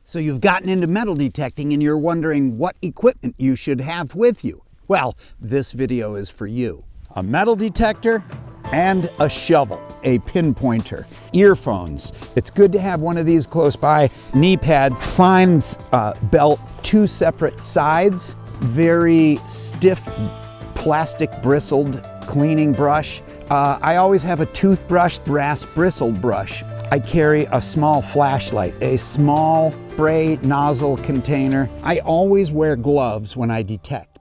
So you've gotten into metal detecting and you're wondering what equipment you should have with you. Well, this video is for you. A metal detector and a shovel, a pinpointer, earphones. It's good to have one of these close by, knee pads, fines belt, two separate sides, very stiff plastic bristled cleaning brush. I always have a toothbrush, brass bristled brush. I carry a small flashlight, a small spray nozzle container. I always wear gloves when I detect.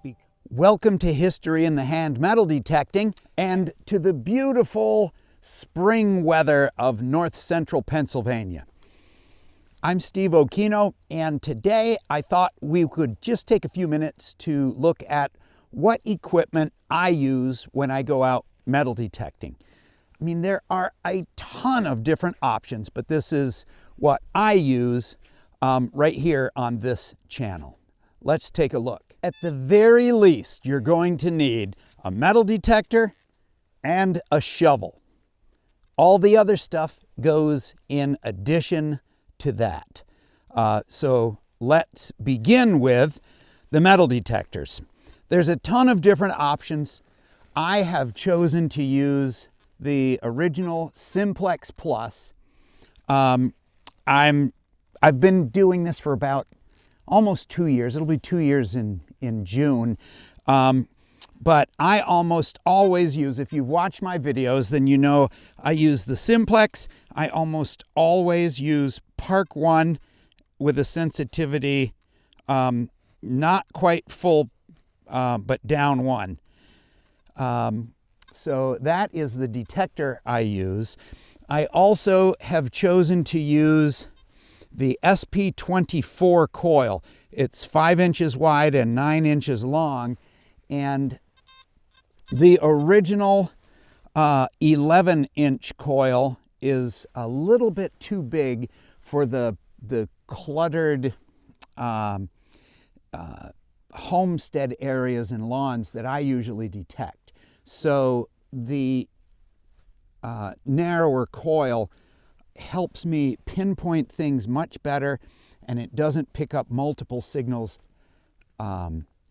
Welcome to History in the Hand Metal Detecting and to the beautiful spring weather of north central Pennsylvania. I'm Steve Okino, and today I thought we could just take a few minutes to look at what equipment I use when I go out metal detecting. I mean, there are a ton of different options, but this is what I use right here on this channel. Let's take a look. At the very least, you're going to need a metal detector and a shovel. All the other stuff goes in addition to that. So let's begin with the metal detectors. There's a ton of different options. I have chosen to use the original Simplex Plus. I've been doing this for about almost 2 years. It'll be 2 years in June. But I almost always use, if you've watched my videos, then you know I use the Simplex. I almost always use Park 1 with a sensitivity not quite full, but down 1. So that is the detector I use. I also have chosen to use the SP24 coil. It's 5 inches wide and 9 inches long. And the original 11-inch coil is a little bit too big for the cluttered homestead areas and lawns that I usually detect. So the narrower coil helps me pinpoint things much better, and it doesn't pick up multiple signals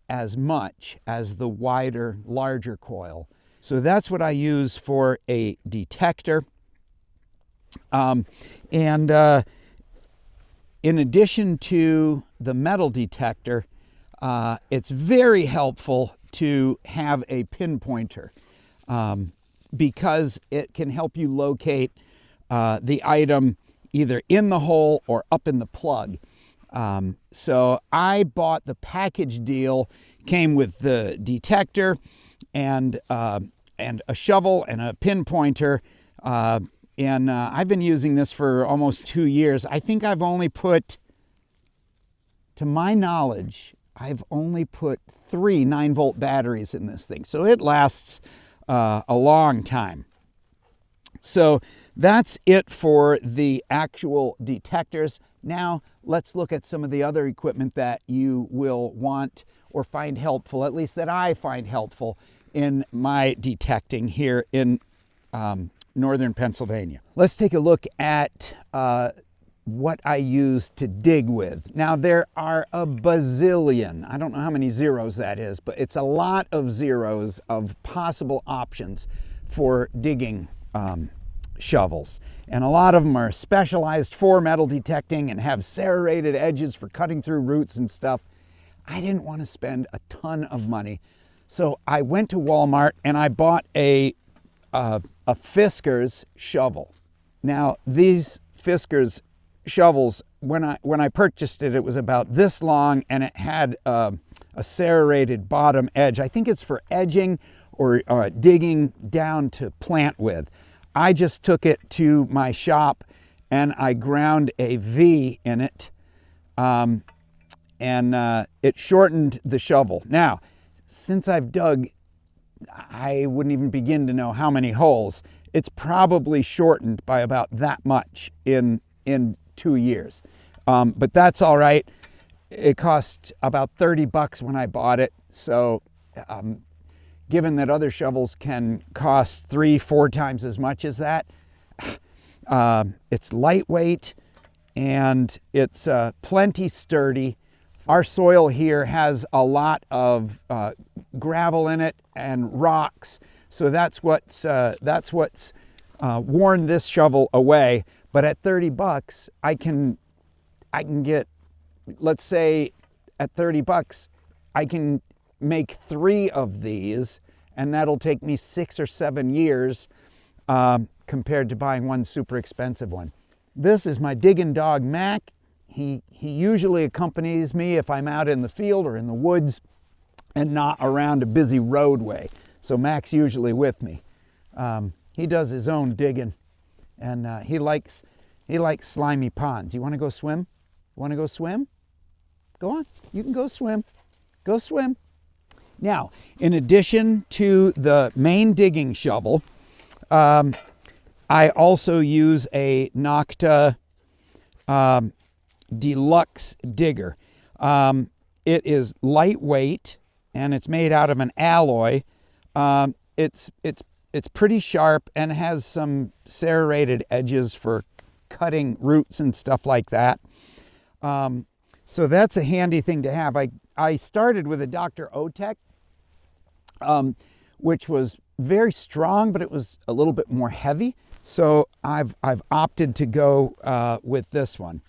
as much as the wider, larger coil. So that's what I use for a detector. In addition to the metal detector, it's very helpful to have a pinpointer because it can help you locate the item either in the hole or up in the plug. So I bought the package deal, came with the detector and a shovel and a pinpointer. And I've been using this for almost 2 years. I think I've only put, to my knowledge, I've only put 3 9-volt batteries in this thing. So it lasts a long time. So that's it for the actual detectors. Now let's look at some of the other equipment that you will want or find helpful, at least that I find helpful in my detecting here in northern Pennsylvania. Let's take a look at what I use to dig with. Now there are a bazillion, I don't know how many zeros that is, but it's a lot of zeros of possible options for digging shovels. And a lot of them are specialized for metal detecting and have serrated edges for cutting through roots and stuff. I didn't want to spend a ton of money. So I went to Walmart and I bought a Fiskars shovel. Now these Fiskars shovels, when I purchased it, it was about this long and it had a serrated bottom edge. I think it's for edging or digging down to plant with. I just took it to my shop and I ground a V in it, and it shortened the shovel. Now, since I've dug, I wouldn't even begin to know how many holes. It's probably shortened by about that much in 2 years. But that's all right. It cost about $30 when I bought it. So given that other shovels can cost 3-4 times as much as that, it's lightweight and it's plenty sturdy. Our soil here has a lot of gravel in it and rocks, so that's what's worn this shovel away. But at 30 bucks, I can get, let's say at 30 bucks, I can make 3 of these, and that'll take me 6 or 7 years compared to buying one super expensive one. This is my digging dog, Mac. He usually accompanies me if I'm out in the field or in the woods and not around a busy roadway. So Mac's usually with me. He does his own digging, and he likes slimy ponds. You want to go swim? Want to go swim? Go on. You can go swim. Go swim. Now, in addition to the main digging shovel, I also use a Nocta Deluxe digger. It is lightweight and it's made out of an alloy. It's pretty sharp and has some serrated edges for cutting roots and stuff like that. So that's a handy thing to have. I started with a Dr. Otech, which was very strong, but it was a little bit more heavy. So I've opted to go with this one.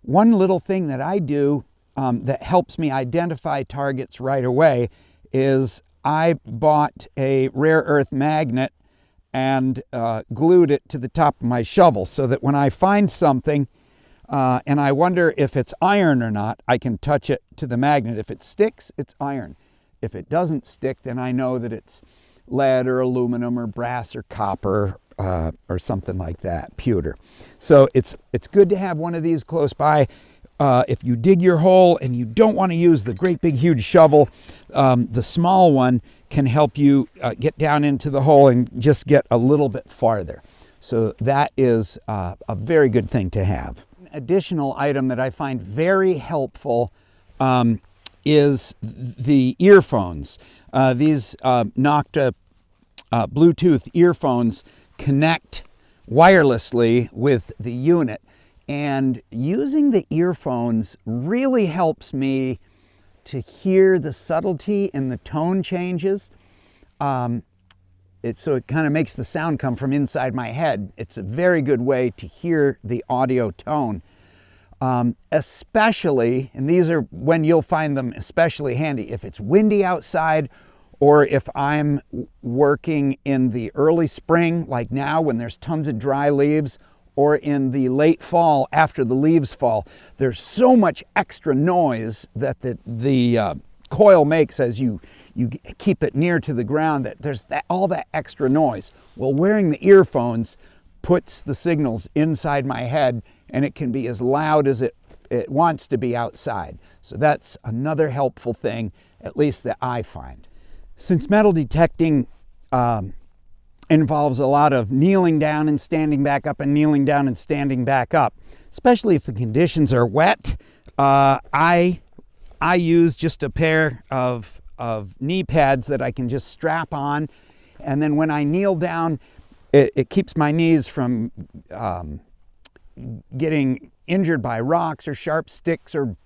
One little thing that I do that helps me identify targets right away is I bought a rare earth magnet and glued it to the top of my shovel so that when I find something and I wonder if it's iron or not, I can touch it to the magnet. If it sticks, it's iron. If it doesn't stick, then I know that it's lead or aluminum or brass or copper or something like that, pewter. So it's good to have one of these close by. If you dig your hole and you don't want to use the great big huge shovel, the small one can help you get down into the hole and just get a little bit farther. So that is a very good thing to have. An additional item that I find very helpful is the earphones. These Nocta Bluetooth earphones connect wirelessly with the unit, and using the earphones really helps me to hear the subtlety in the tone changes. So it kind of makes the sound come from inside my head. It's a very good way to hear the audio tone. Especially, and these are when you'll find them especially handy, if it's windy outside or if I'm working in the early spring, like now when there's tons of dry leaves, or in the late fall after the leaves fall. There's so much extra noise that the coil makes as you keep it near to the ground, that there's all that extra noise. Well, wearing the earphones puts the signals inside my head, and it can be as loud as it wants to be outside. So that's another helpful thing, at least that I find. Since metal detecting involves a lot of kneeling down and standing back up and kneeling down and standing back up, especially if the conditions are wet, I use just a pair of knee pads that I can just strap on, and then when I kneel down, it keeps my knees from getting injured by rocks or sharp sticks or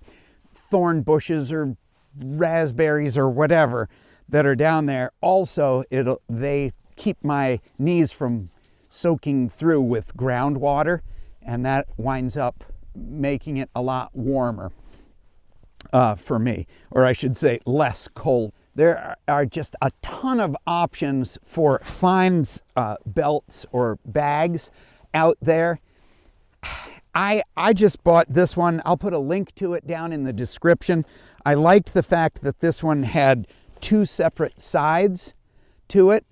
thorn bushes or raspberries or whatever that are down there. Also, they keep my knees from soaking through with groundwater, and that winds up making it a lot warmer for me, or I should say less cold. There are just a ton of options for fines belts or bags out there. I just bought this one. I'll put a link to it down in the description. I liked the fact that this one had 2 separate sides to it,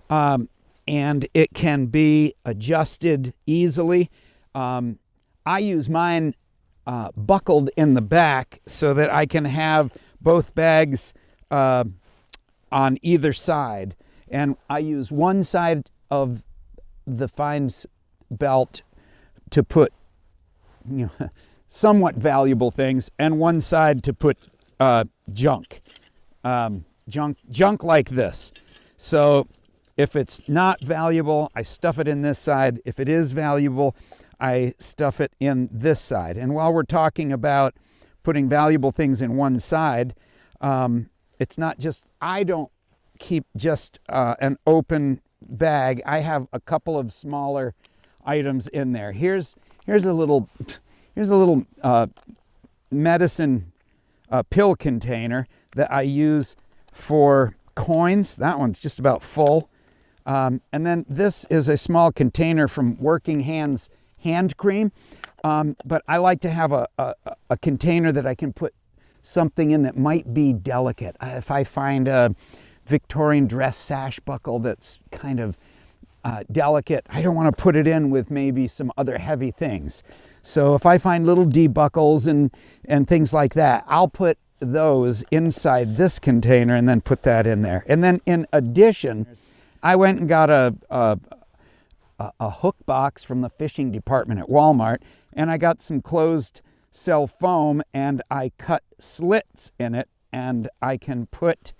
and it can be adjusted easily. I use mine buckled in the back so that I can have both bags on either side, and I use one side of the fines belt to put somewhat valuable things, and one side to put junk like this. So if it's not valuable, I stuff it in this side. If it is valuable, I stuff it in this side. And while we're talking about putting valuable things in one side, it's not just, I don't keep just an open bag. I have a couple of smaller items in there. Here's a little medicine pill container that I use for coins. That one's just about full. And then this is a small container from Working Hands hand cream. But I like to have a container that I can put something in that might be delicate. If I find a Victorian dress sash buckle that's kind of delicate, I don't want to put it in with maybe some other heavy things. So if I find little D buckles and things like that, I'll put those inside this container and then put that in there. And then in addition, I went and got a hook box from the fishing department at Walmart, and I got some closed cell foam, and I cut slits in it, and I can put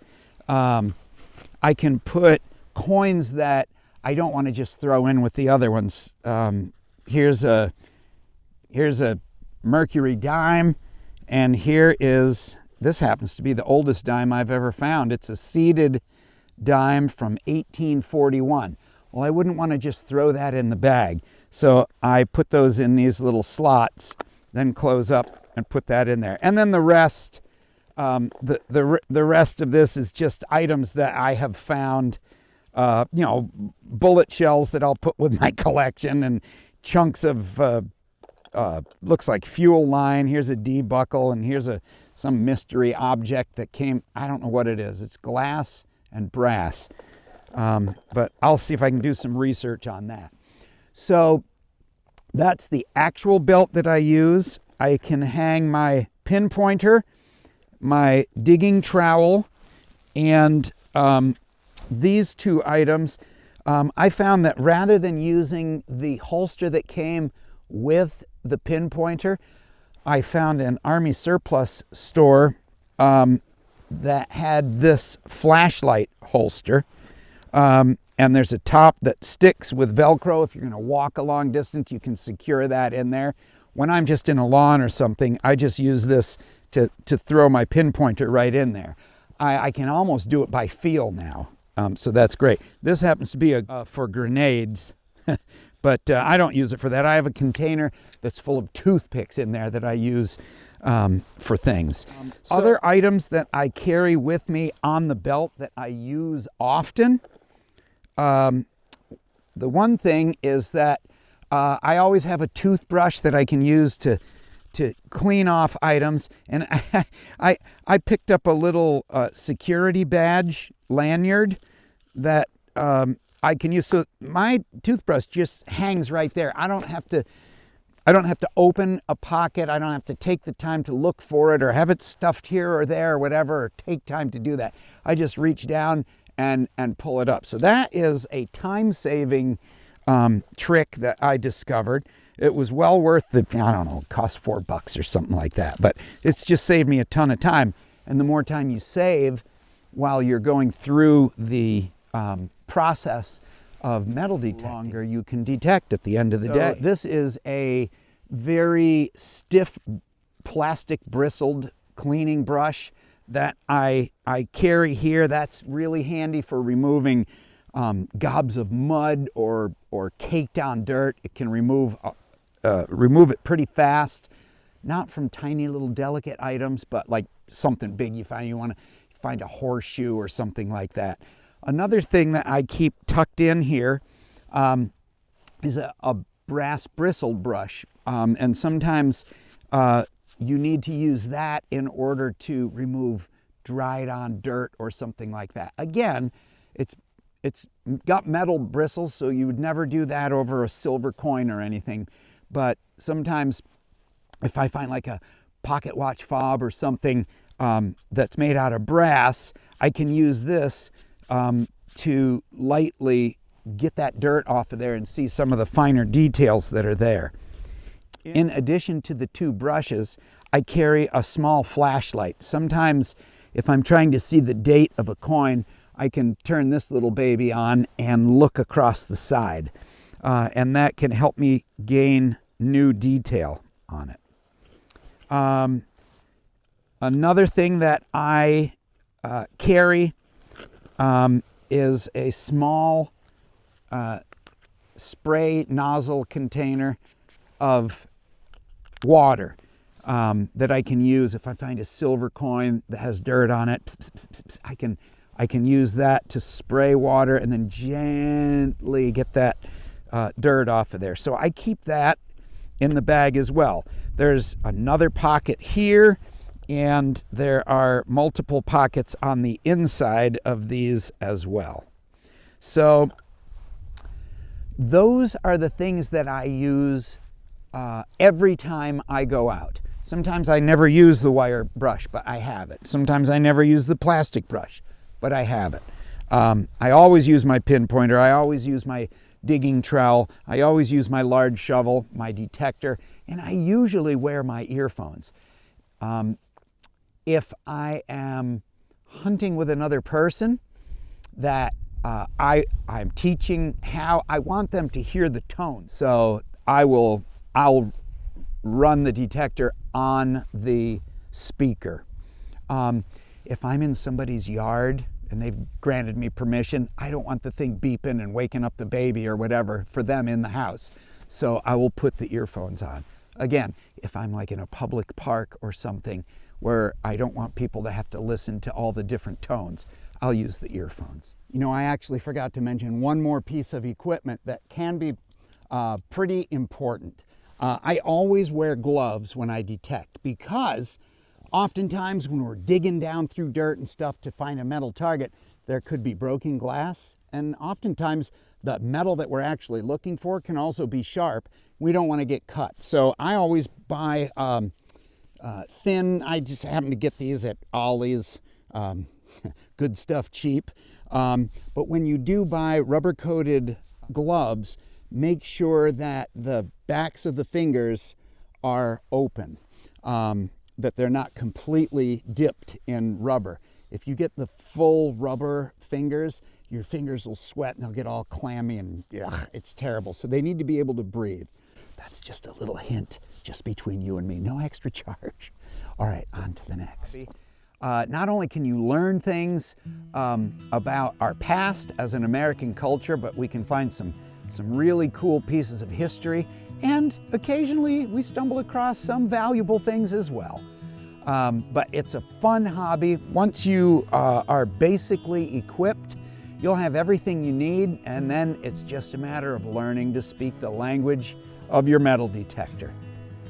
coins that I don't want to just throw in with the other ones. Here's a Mercury dime, and this happens to be the oldest dime I've ever found. It's a seeded dime from 1841. Well, I wouldn't want to just throw that in the bag. So I put those in these little slots, then close up and put that in there. And then the rest, the rest of this is just items that I have found, bullet shells that I'll put with my collection, and chunks of, looks like fuel line. Here's a D buckle, and here's some mystery object that came, I don't know what it is. It's glass and brass. But I'll see if I can do some research on that. So that's the actual belt that I use. I can hang my pinpointer, my digging trowel, and these two items. I found that rather than using the holster that came with the pinpointer, I found an Army surplus store that had this flashlight holster. And there's a top that sticks with Velcro. If you're going to walk a long distance, you can secure that in there. When I'm just in a lawn or something, I just use this to throw my pinpointer right in there. I can almost do it by feel now, so that's great. This happens to be for grenades, but I don't use it for that. I have a container that's full of toothpicks in there that I use for things. Other items that I carry with me on the belt that I use often, the one thing is that I always have a toothbrush that I can use to clean off items, and I picked up a little security badge lanyard that I can use. So my toothbrush just hangs right there. I don't have to open a pocket. I don't have to take the time to look for it or have it stuffed here or there or whatever, or take time to do that. I just reach down and pull it up. So that is a time-saving trick that I discovered. It was well worth the, I don't know, it cost $4 or something like that, but it's just saved me a ton of time. And the more time you save while you're going through the process of metal detecting, the longer you can detect at the end of the day. This is a very stiff plastic bristled cleaning brush that I carry here. That's really handy for removing gobs of mud or caked on dirt. It can remove it pretty fast, not from tiny little delicate items, but like something big you want to find a horseshoe or something like that. Another thing that I keep tucked in here is a brass bristled brush, and sometimes you need to use that in order to remove dried on dirt or something like that. Again, it's got metal bristles, so you would never do that over a silver coin or anything. But sometimes if I find like a pocket watch fob or something that's made out of brass, I can use this to lightly get that dirt off of there and see some of the finer details that are there. In addition to the two brushes, I carry a small flashlight. Sometimes if I'm trying to see the date of a coin, I can turn this little baby on and look across the side. And that can help me gain new detail on it. Another thing that I carry is a small spray nozzle container of water that I can use if I find a silver coin that has dirt on it. Pss, pss, pss, pss, I can use that to spray water and then gently get that dirt off of there. So I keep that in the bag as well. There's another pocket here, and there are multiple pockets on the inside of these as well. So those are the things that I use every time I go out. Sometimes I never use the wire brush, but I have it. Sometimes I never use the plastic brush, but I have it. I always use my pinpointer. I always use my digging trowel. I always use my large shovel, my detector, and I usually wear my earphones. If I am hunting with another person that I'm teaching how, I want them to hear the tone. So I'll run the detector on the speaker. If I'm in somebody's yard and they've granted me permission, I don't want the thing beeping and waking up the baby or whatever for them in the house. So I will put the earphones on. Again, if I'm like in a public park or something where I don't want people to have to listen to all the different tones, I'll use the earphones. You know, I actually forgot to mention one more piece of equipment that can be pretty important. I always wear gloves when I detect, because oftentimes when we're digging down through dirt and stuff to find a metal target, there could be broken glass, and oftentimes the metal that we're actually looking for can also be sharp. We don't want to get cut. So I always buy thin, I just happen to get these at Ollie's, good stuff cheap. But when you do buy rubber-coated gloves, make sure that the backs of the fingers are open, that they're not completely dipped in rubber. If you get the full rubber fingers, your fingers will sweat and they'll get all clammy and it's terrible. So they need to be able to breathe. That's just a little hint, just between you and me, no extra charge. All right, on to the next. Not only can you learn things about our past as an American culture, but we can find some really cool pieces of history, and occasionally we stumble across some valuable things as well. But it's a fun hobby. Once you are basically equipped, you'll have everything you need, and then it's just a matter of learning to speak the language of your metal detector.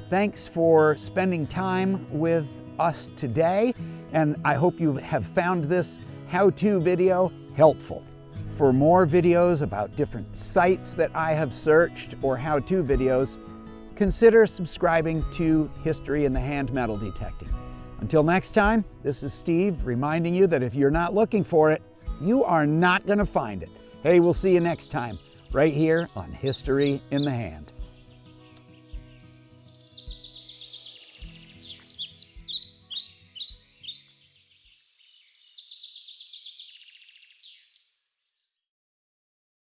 Thanks for spending time with us today, and I hope you have found this how-to video helpful. For more videos about different sites that I have searched or how-to videos, consider subscribing to History in the Hand Metal Detecting. Until next time, this is Steve reminding you that if you're not looking for it, you are not going to find it. Hey, we'll see you next time right here on History in the Hand.